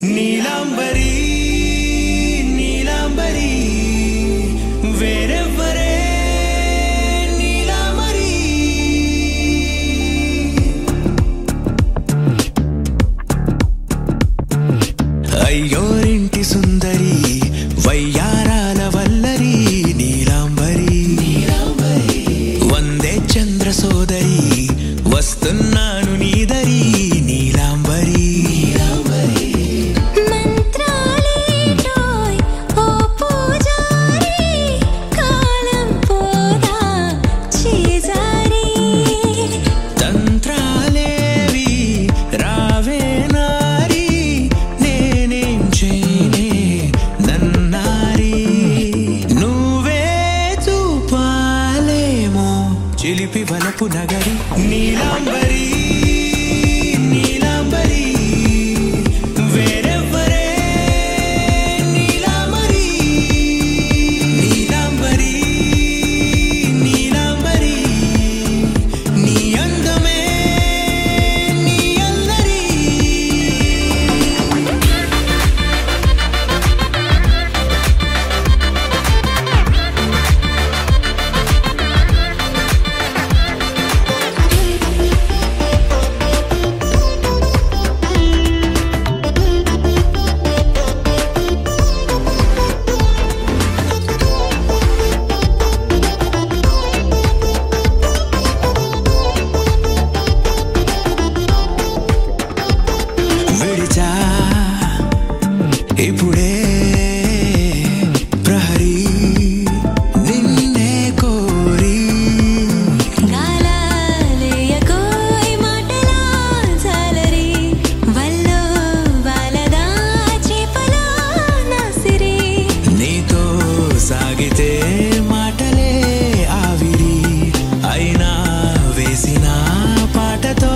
నీలాంబరి నీలాంబరి వేరెవ్వరే నీలాంబరి అయ్యోరింటి సుందరి వయ్యారాల వల్లరి నీలాంబరి వందే చంద్ర సోదరి వస్తున్నాను నీదరి నీలాంబరి చిలిపి వలపు నగరి నీలాంబరి నీలాంబరి వేరెవ్వరే నీలాంబరి నీలాంబరి నీలాంబరి నీ అందమే నీ అల్లరి ఇప్పుడే ప్రహరీ నిన్నే కోరి గాలలేయకోయ్ మాటలా జాలరి వల్లో వాలదా చేపలా నాసిరి నీతో సాగితే మాటలే ఆవిరి అయినా వేసిన పాటతో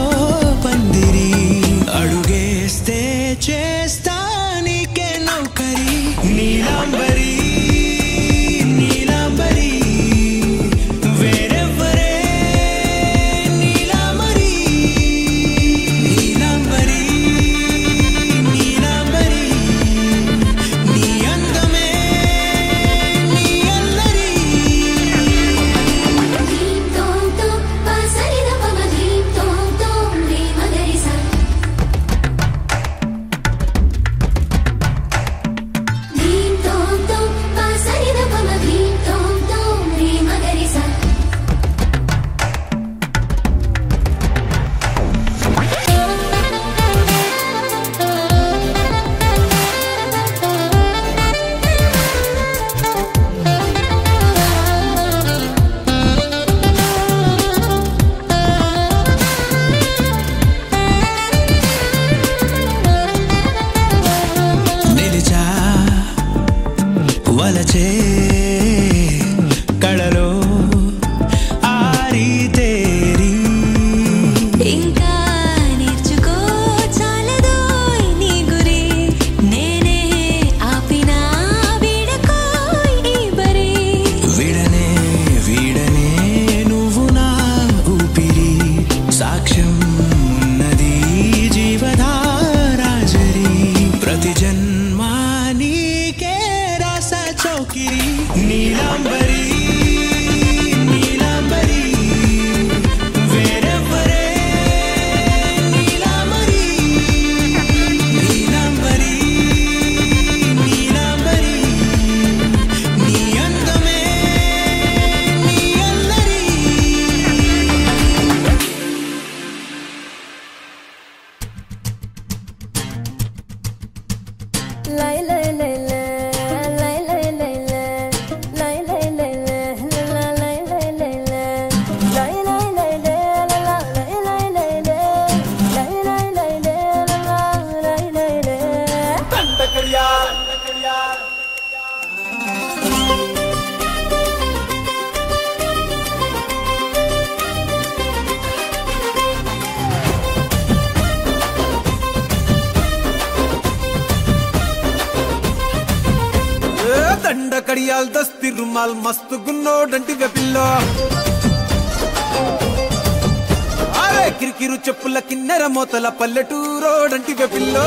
పందిరి అడుగేస్తే చేస్తా నీలాంబరి నీలాంబరి వేరెవ్వరే నీలాంబరి నీలాంబరి నీలాంబరి నీ అందమే నీ అల్లరి ధీం తోం తోం పాసరిద పమ ధీం తోం తోం రే మగరిసా వలచే కళలో ఆరి తేరి ఇంకా నేర్చుకో చాలదోయ్ నీ గురి నేనే ఆపినా వీడకోయ్ ఈ బరి వీడనే వీడనే నువ్వు నా ఊపిరి సాక్ష్యం ఉన్నది జీవధారాజరి ప్రతి జన్మా నీకే చౌకిరి నీలాంబరి నీలాంబరి వేరెవ్వరే నీలాంబరి నీలాంబరి నీలాంబరి నీ అందమే నీ అల్లరి లై లై లై దండ కడియాల్ దస్తి రుమాల్ మస్తు గున్నోడంటి వెపిల్లో అరే కిరికిరు చెప్పుల కిన్నెర మోతల పల్లెటూరోడంటి వెపిల్లో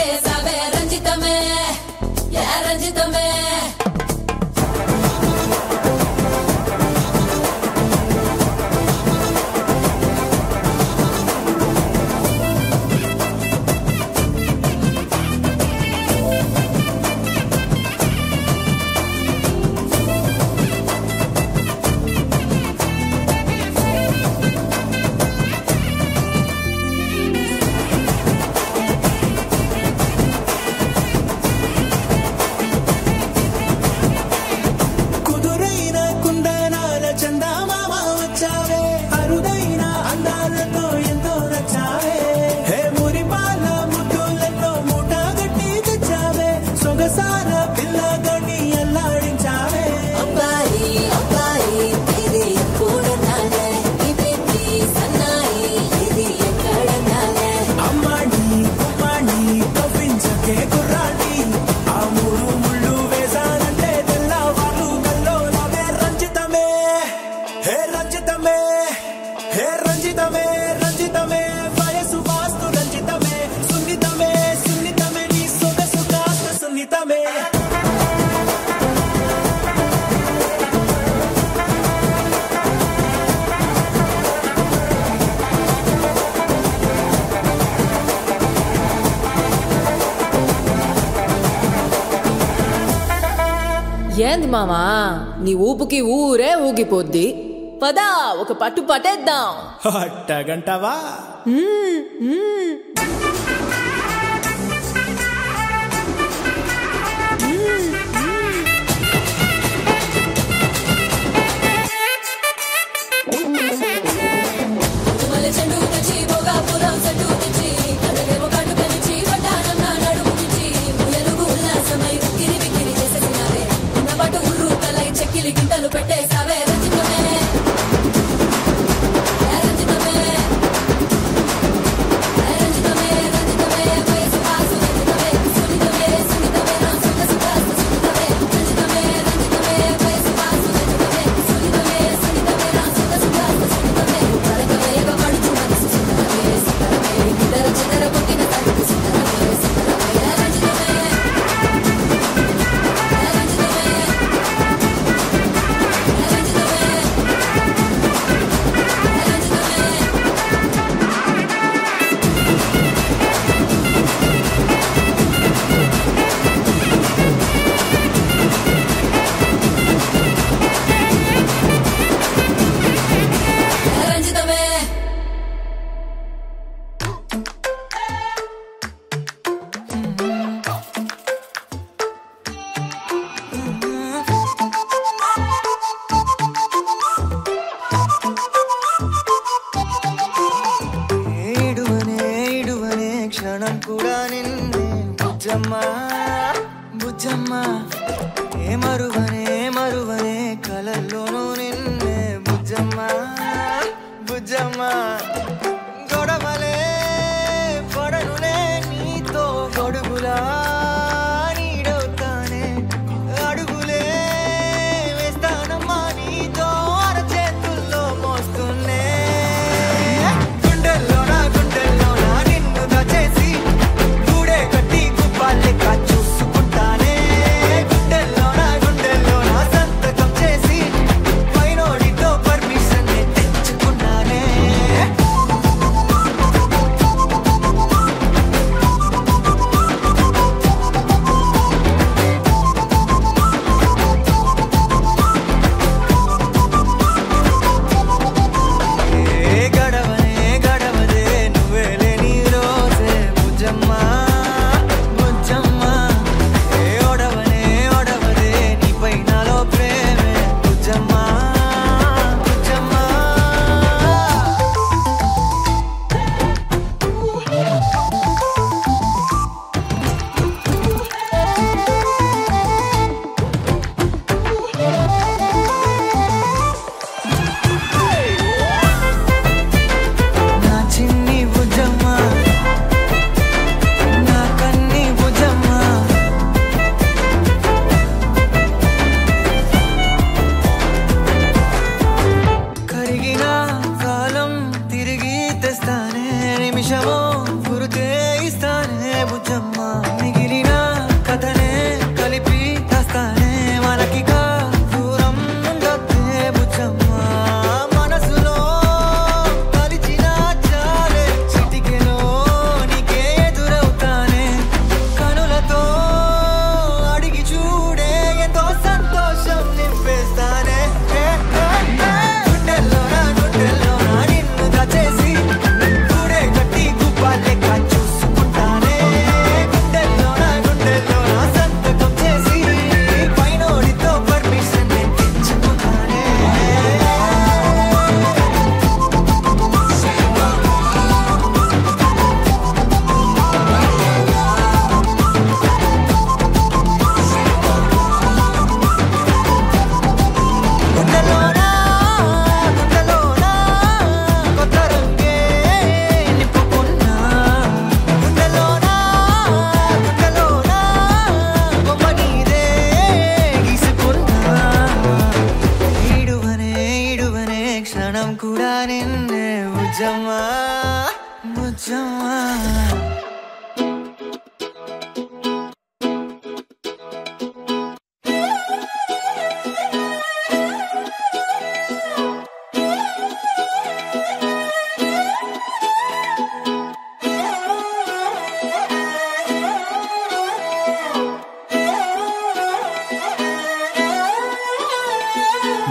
ఏంది మామా నీ ఊపుకి ఊరే ఊగిపోద్ది. పదా ఒక పట్టు పట్టేద్దాం. అట్టగంటావా? గింటలు పెట్టేసావే రంజితమే రంజితమే రంజితమే రంజితమే వయసు పాసు రంజితమే సునితమే సునితమే నా సుఖ సుఖ సునితమే రంజితమే రంజితమే వయసు పాసు రంజితమే సునితమే సునితమే నా సుఖ సుఖ సునితమే కలకవేగ పడుచు మనసు సునితమే సునితమే ఇద్దర చెదర కొట్టిన తల్లి సునితమే సునితమే రంజితమే క్షణం కూడా నిన్నే బుజ్జమ్మ బుజ్జమ్మ ఏ మరువనే మరువనే కలల్లోనూ నిన్నే బుజ్జమ్మ బుజ్జమ్మ గొడవలే పడనులే నీతో గొడుగులా నీడవుతానే అడుగులే వేస్తానమ్మా నీతో అరచేతుల్లో మోస్తున్నే గుండెల్లోనా గుండెల్లోనా నిన్ను దాచేసి గూడే కట్టి గుప్పాలెక్క చూసుకుంటానే గుండెల్లోనా గుండెల్లోనా సంతకం చేసి పైనోడితో పర్మిషన్ తెచ్చుకున్నానే గడవనే గడవదే నువ్వే లేని రోజే బుజ్జమ్మ బుజ్జమ్మ ఏ ఒడవనే ఒడవదే నీపై నాలో ప్రేమే బుజ్జమ్మ బుజ్జమ్మ నా చిన్ని బుజ్జమ్మ నా కన్ని బుజ్జమ్మ కరిగిన కాలం తిరిగి తెస్తానే నిమిషమో గురుతే ఇస్తానే బుజ్జమ్మ మిగిలిన కథనే కలిపి తెస్తానే మనకిగా దూరం ఉండొద్దే బుజ్జమ్మ మనసులో కలిచిన చాలే చిటికెలో నీకే ఎదురవుతానే కనులతో అడిగి చూడే ఎంతో సంతోషం నింపేస్తానే గుండెల్లోనా గుండెల్లోనా నిన్ను దాచేసి గూడే కట్టి గుప్పాలెక్క చూసుకుంటానే గుండెల్లోనా గుండెల్లోనా సంతకం చేసి పైనోడితో పర్మిషన్ తెచ్చుకున్నానే గుండెల్లోనా గుండెల్లోనా కొత్త రంగే నింపుకున్నా గుండెల్లోనా గుండెల్లోనా బొమ్మ నీదే గీసుకున్నా ఈడువనే ఈడువనే క్షణం కూడా నిన్నే బుజ్జమ్మ బుజ్జమ్మ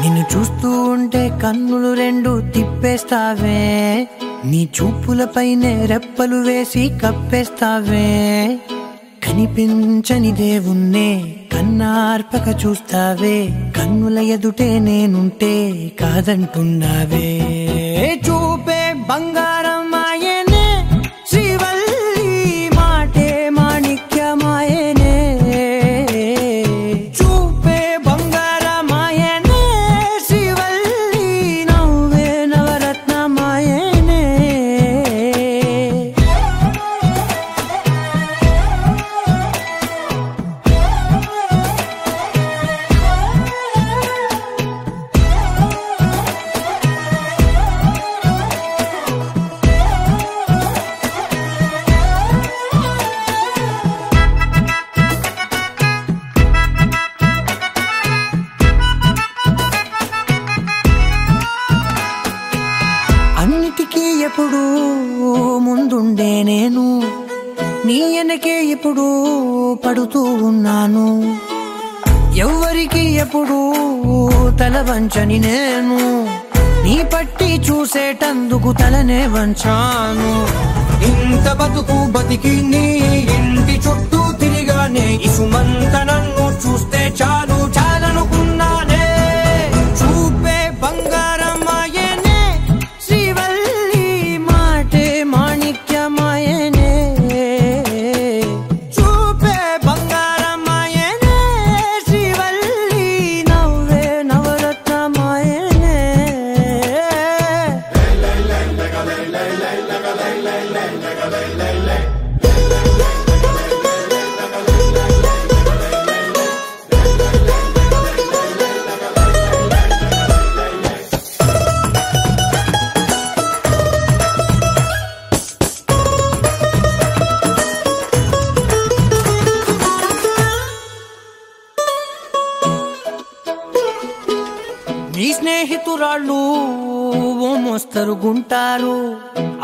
నిన్ను చూస్తూ ఉంటే కన్నులు రెండు తిప్పేస్తావే, నీ చూపులపైనే రెప్పలు వేసి కప్పేస్తావే. కనిపించని దేవుణ్ణే కన్నార్పక చూస్తావే, కన్నుల ఎదుటే నేనుంటే కాదంటున్నావే. చూపే బంగారం ఆయనే శ్రీవల్లి, మాటే మాణిక్యమాయనే. చూపే బంగారం ఆయనే శ్రీవల్లి, నవ్వే నవరత్నమాయనే. అన్నిటికీ ఎప్పుడు ముందుండే నేను, నీ వెనకే ఎప్పుడు పడుతూ ఉన్నాను. ఎవ్వరికి ఎప్పుడు తల వంచని నేను, నీ పట్టి చూసేటందుకు తలనే వంచాను. ఇంత బతుకు బతికి నీ ఇంటి చుట్టూ తిరిగానే, ఇసుమంత నన్ను చూస్తే చాలు చాలనుకున్నానే. చూపే బంగారం ఆయనే శ్రీవల్లి, మాటే మాణిక్యమాయనే. చూపే బంగారం ఆయనే శ్రీవల్లి, నవ్వే నవరత్నమాయనే. నీ స్నేహితురాళ్ళు ఓ మోస్తరుగుంటారు,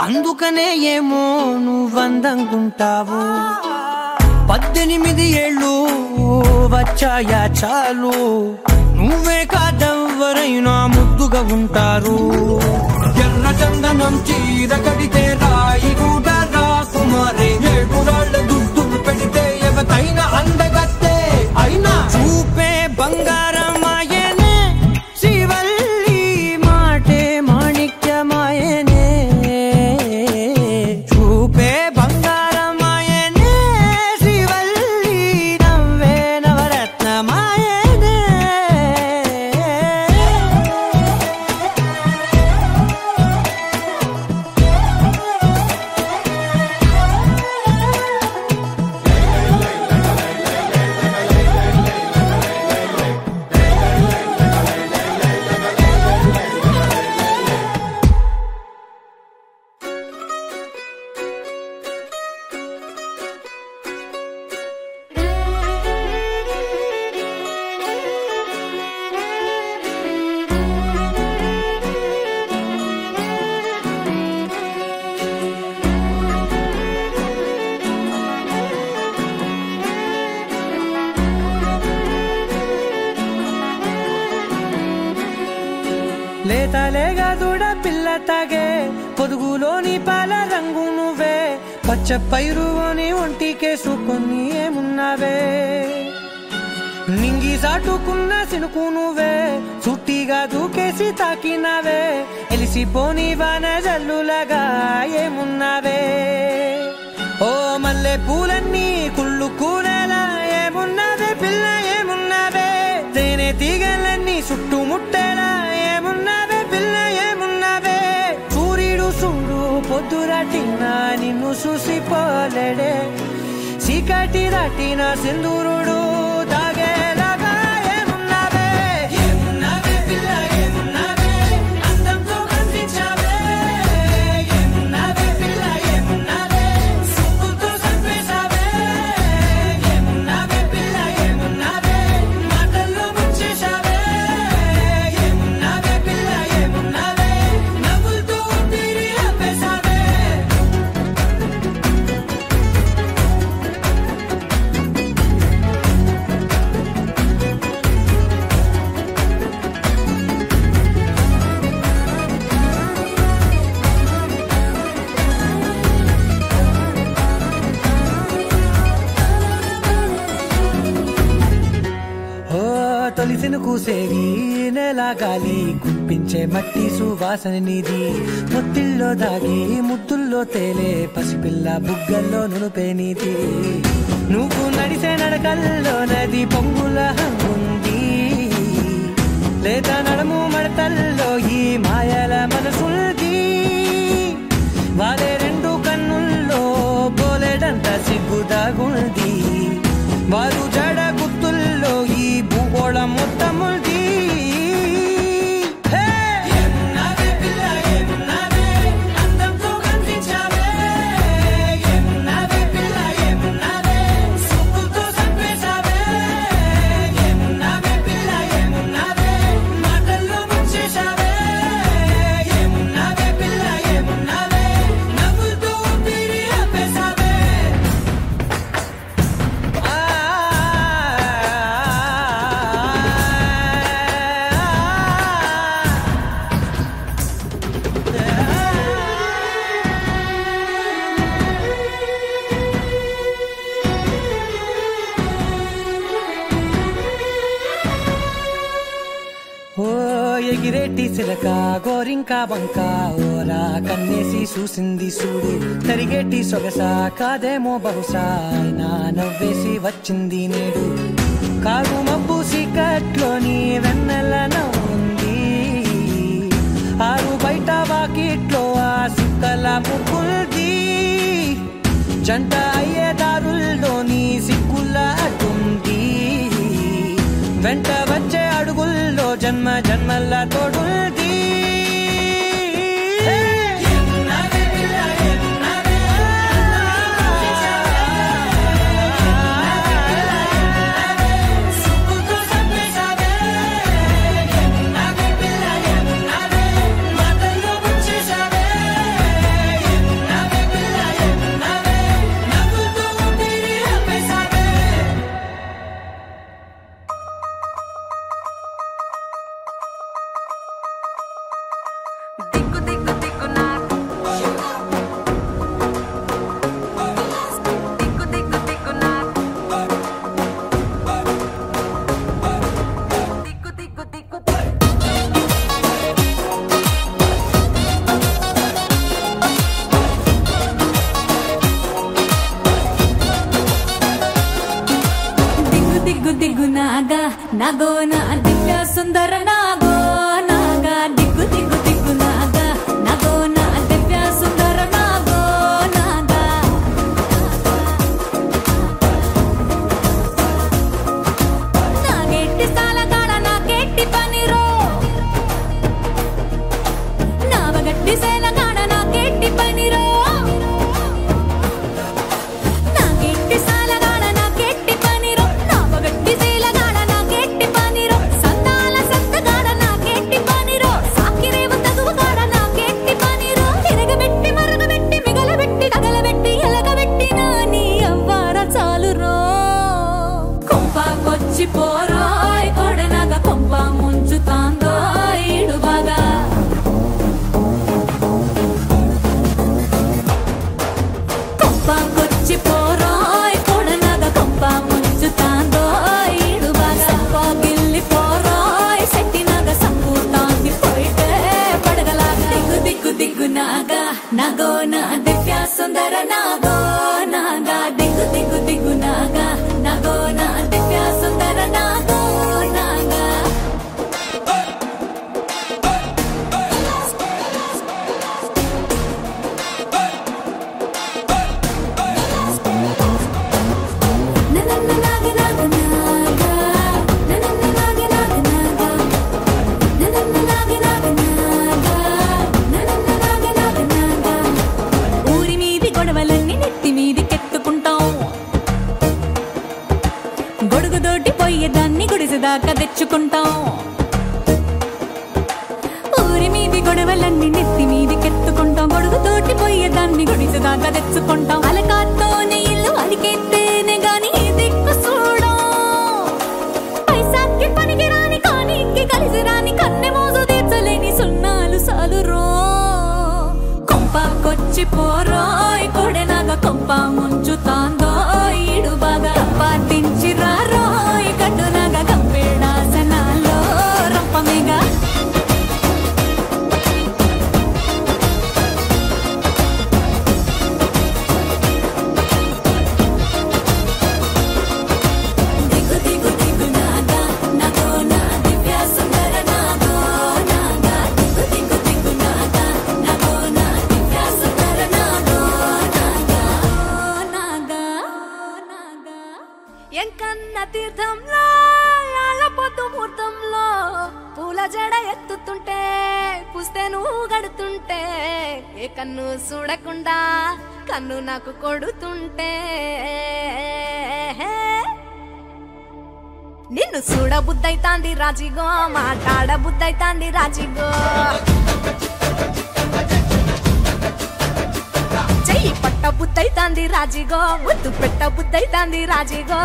అందుకనే ఏమో నువ్వందంగుంటావు. 18 ఏళ్ళు వచ్చాయా చాలు, నువ్వే కాదెవ్వరైనా ముద్దుగా ఉంటారు. ఎర్ర చందనం చీర కడితే రాయి కూడా రాకుమారే, 7 రాళ్ళ దుద్దులు పెడితే ఎవతైనా అందగత్తే అయినా. చూపే బంగారం ఆయనే శ్రీవల్లి, మాటే మాణిక్యమాయనే. చూపే బంగారం ఆయనే శ్రీవల్లి, నవ్వే నవరత్నమాయనే. లేతలేగా దూడ పిల్ల తాగే, పొదుగులోని పాల రంగు నువ్వే, పచ్చ పైరుని ఒంటికేసుకొని ఏమున్నావే. నింగి సాటుకున్న సినుకు నువ్వే, చుట్టిగా దూకేసి తాకినావే, ఎలిసిపోని వాన జల్లులగా ఏమున్నావే. ఓ మల్లె పూలన్నీ కుళ్ళు కూనేలా ఏమున్నావే పిల్ల ఏమున్నావే. తేనె తీగలన్నీ చుట్టుముట్టేలా ఏమున్నావే పిల్ల ఏమున్నావే. సూర్యుడు చూడు పొద్దురాటిన నిన్ను చూసిపోలేడే, చీకటి దాటిన సింధూరుడు తాగేలాగా ఏమున్నావే. ఏమున్నావే పిల్ల ఏమున్నావే, అందంతో కనిపించావే. ఏమున్నావే పిల్ల ఏమున్నావే, సుక్కుతో చంపేశావే. ఏమున్నావే పిల్ల ఏమున్నావే, మాటల్లో ముంచేశావే. ఏమున్నావే పిల్ల ఏమున్నావే, నవ్వులతో ఊపిరి ఆపేశావే. తొలిసిన కూసేవి నెల గాలి కుప్పించే మట్టి సువాసన నిధి ముత్తిల్లో దాగి ముత్తుల్లో తేలే పసిపిల్ల బుగ్గల్లో నునుపే నీతి నువ్వు నడిసే నడకల్లో నది పొంగుల హంగుంది లేదా నడుము మడతల్లో ఈ మాయల మనసుంది వారే రెండు కన్నుల్లో పోలేడంత సిగ్గుదాగుంది వారు జడ గుర్తుల్లో ఈ భూగోళం మొత్తముంది ఎగిరేటి సిలక గోరింక వంక ఓరా కన్నేసి చూసింది చూడు తరిగేటి సొగస కాదేమో బహుశా అయినా నవ్వేసి వచ్చింది నేడు కారు మబ్బు సీకట్లోని వెన్నెల నవ్వుంది ఆరు బయట వాకిట్లో ఆ సుక్కల ముగ్గుల్ది జంట అయ్యే దారుల్లోని సిక్కుల అడ్డుంది వెంట వచ్చే అడుగుల్లో జన్మ జన్మల్ల తోడుంది నాగో నా దివ్య సుందర నాగో నాగా దిగ్గు దిగ్గు దిగ్గు నాగా నాగో నా దివ్య సుందర నాగో నాగా నాగెట్టి సాలగాడ నాకెట్టి పనిరో నావగట్టి సేలగాడ నాకెట్టి పనిరో నాగెట్టి సాలగాడ నాకెట్టి పనిరో నావగట్టి పోరాయ్ కొడనగ కొంప ముంచుతాందో ఈడు బాగా కొంపకొచ్చి పోరాయ్ కొడనగ కొంప ముంచుతాందో ఈడు బాగా గిల్లి పోరాయ్ సెట్టినగ సంపూతాంది పోయితే పడగలాగా దిగ్గు దిగ్గు దిగ్గు నాగా నాగో నా దివ్య సుందర నాగో నాగా దిగ్గు దిగ్గు దిగ్గు నాగా నాగో నా దివ్య సుందర నాగో నాగా ననన్న నాగ నాగ నాగా ననన్న నాగ నాగ నాగా ననన్న నాగ నాగ నాగా ననన్న నాగ నాగ నాగా ఊరి మీది గొడవలన్నీ నెత్తి మీదికెత్తుకుంటాం గొడుగుదోటి పోయేదాన్ని గుడిసెదాకా తెచ్చుకుంటాం ఊరి మీది గొడవలన్నీ నెత్తి మీదికెత్తుకుంటాం గొడుగుతోటి పోయేదాన్ని గుడిసెదాకా తెచ్చుకుంటాం అలకాతోనే ఇల్లు అలికెత్తేనే గాని దిక్కు చూడం పైసాకి పనికి రాని కానీకి కలిసి రాని కన్నె మోజు తీర్చలేని సున్నాలు సాలురో కొంపకొచ్చి పోరాయ్ కొడెనగ కొంప ముంచుతాందో ఈడు బాగా పాటించి రారోయ్ కట్టునగ కంపేడాసన కడుతుంటే ఏ కన్ను చూడకుండా కన్ను నాకు కొడుతుంటే నిన్ను చూడ బుద్ధైతాంది రాజిగో మాట్లాడ బుద్ధైతాంది రాజిగో చెయ్యి పట్ట బుద్ధైతాంది రాజిగో ముద్దు పెట్ట బుద్ధైతాంది రాజిగో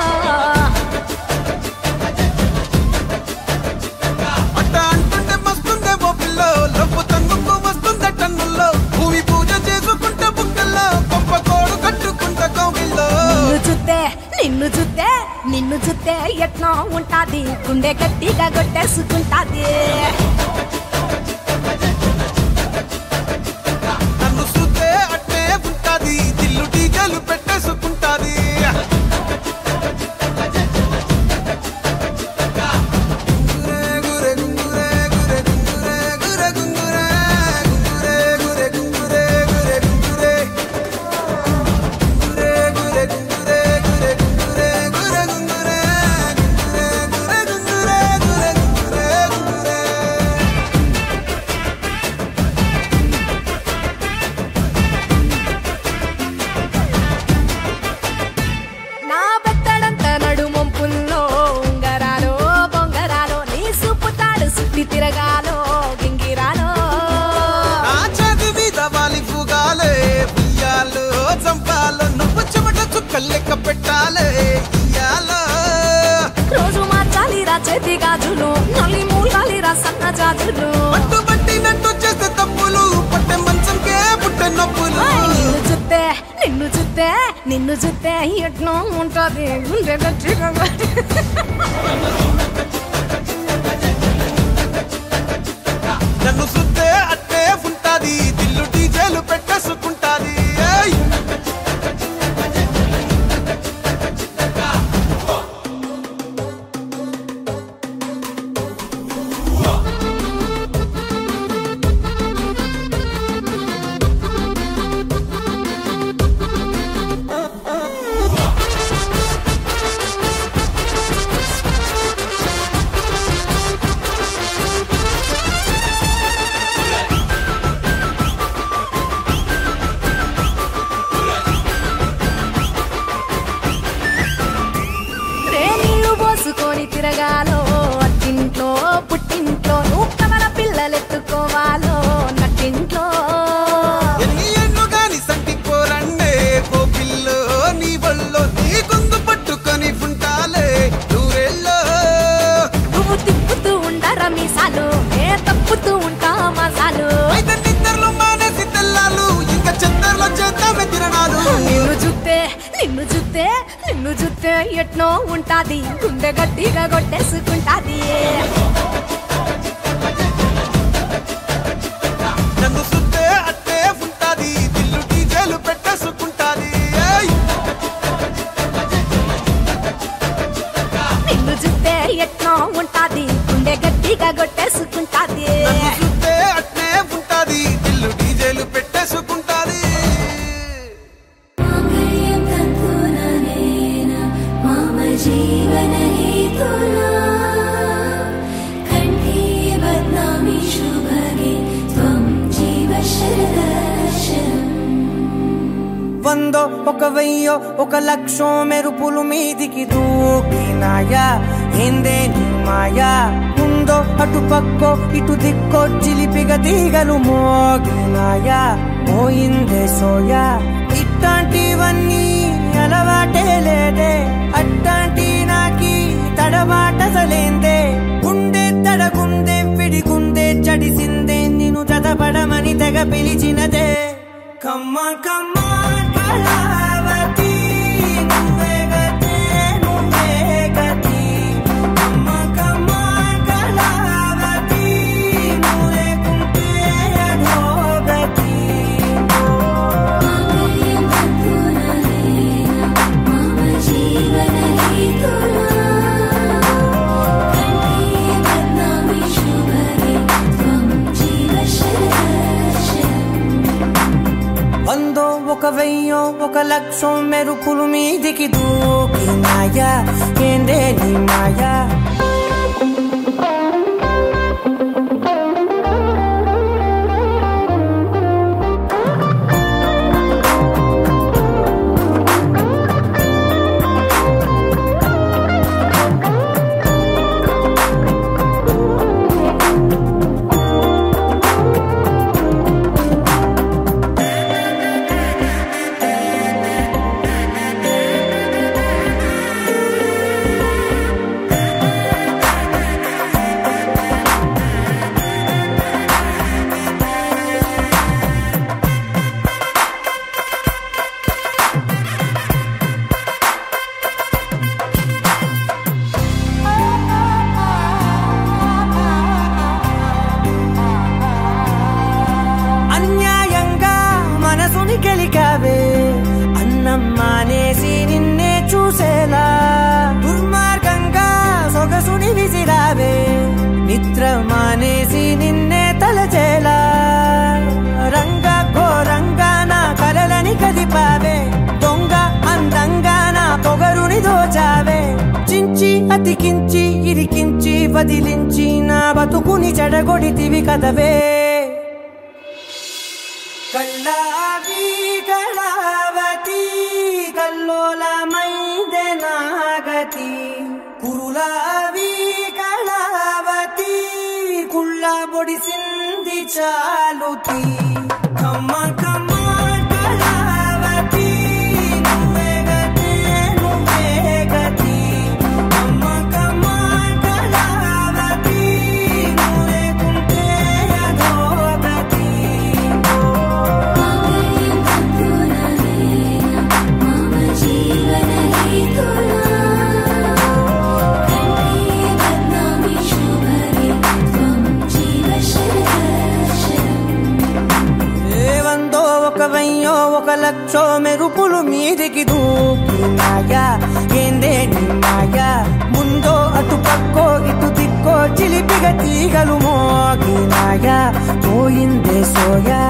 అట్ట అంటుంటే మస్తుందే ఓ పిల్లో లవ్వు తన్నుకు వస్తుందే టన్నుల్లో భూమి పూజ చేసుకుంటే బుక్కల్లో గొప్ప కోడు కట్టుకుంటే కోవిల్లో నిన్ను చూస్తే ఎట్లా ఉంటాది గుండె గట్టిగా కొట్టేసుకుంటాది నన్ను చూస్తే అట్టే ఉంటాది దిల్లు డీజలు పెట్టేసుకుంటాది తిరగాలో గింగిరాలో నా చేతి మీద వాలి పూగాలే బియ్యాలు చంపాలో నువ్వు చెమట చుక్కలు లెక్క పెట్టాలే ఇయ్యాలో రోజు మార్చాలిరా చేతి గాజులు నల్లి మూలాలిరా సన్న జాజులు పట్టు పట్టినట్టు చేస్తే తప్పులు పట్టే మంచంకే పుట్టే నొప్పులు నిన్ను చూస్తే ఎట్నో ఉంటది గుండె గట్టిగా నన్ను సుత్తే అట్టే ఉంటాది దిల్లు డీజేలు పెట్టేసుకుంటాది తిరగాలో అట్టింట్లో పుట్టింట్లో నువ్వు కమల పిల్లలెత్తుకోవాలో నట్టింట్లో ఎన్ని ఎన్ను గాని సంటిపోరండే ఓ పిల్లో నీ వల్లో నీ గొంతు పట్టుకొని ఉంటాలే నువ్వెల్లో నువ్వు తిప్పుతూ ఉండరా మీసాలు ఏ తప్పుతూ ఉంటా మసాలు అయితే నిద్రలో మానేసి తెల్లాలు ఇంకా చెత్తర్లో చేద్దామే తిరణాలు నిన్ను చూస్తే ఎట్నో ఉంటాది గుండె గట్టిగా కొట్టేసుకుంటాది నన్ను చూస్తే అట్టే ఉంటాది దిల్లు డీజేలు పెట్టేసుకుంటాది నిన్ను చూస్తే ఎట్నో ఉంటాది గుండె గట్టిగా కొట్టేసుకుంటాది నన్ను చూస్తే అట్టే ఉంటాది దిల్లు డీజేలు పెట్టేసుకుంటాది जीवन हेतुना कंठे बदनामी शुभगे त्वं जीव शरदर्शनम् వందో ఒక వెయ్యో ఒక లక్షో మెరుపులు మీదికి దూకినాయా ఏందే నీ మాయా ముందో అటు పక్కో ఇటు దిక్కో చిలిపిగ తీగలు మోగినాయా పోయిందే సోయా ఇట్లాంటివన్నీ అలవాటే లేదే అట్లాంటి నాకి తడబాటసలేందే గుండె తడగుందే విడిగుందే చడిసిందే నిన్ను చదపడమని తెగ పిలిచినదే కమ్మ కమ్మ కళావతి నువ్వే గతే నువ్వే గతి కమ్మ కమ్మ కళావతి నువ్వే కుంటే అధోగతి जीवन हेतुना कंठे बदनामी शुभगे त्वं जीव शरदर्शनम् వందో ఒక వెయ్యో ఒక లక్షో మెరుపులు మీదికి దూకినాయా ఏందే నీ మాయా నిద్ర మానేసి నిన్నే తలచేలా రంగా ఘోరంగా నా కలలని కదిపావే దొంగ అందంగా నా పొగరుని దోచావే చించి అతికించి ఇరికించి వదిలించి నా బతుకుని చెడగొడితివి కదవే కళ్ళావి కళావతి కల్లోలమైందే నాగతి కురులావి కళావతి కుళ్ళ బొడిసింది చాలుతి కమ్మ కమ్మ కళావతి నువ్వే గతే నువ్వే గతి కమ్మ కమ్మ కళావతి నువ్వే కుంటే అధోగతి ఒక లక్షో మెరుపులు మీదికి దూకినాయా ఏందే నీ మాయా ముందో అటు పక్కో ఇటు దిక్కో చిలిపిగ తీగలు మోగినాయా పోయిందే సోయా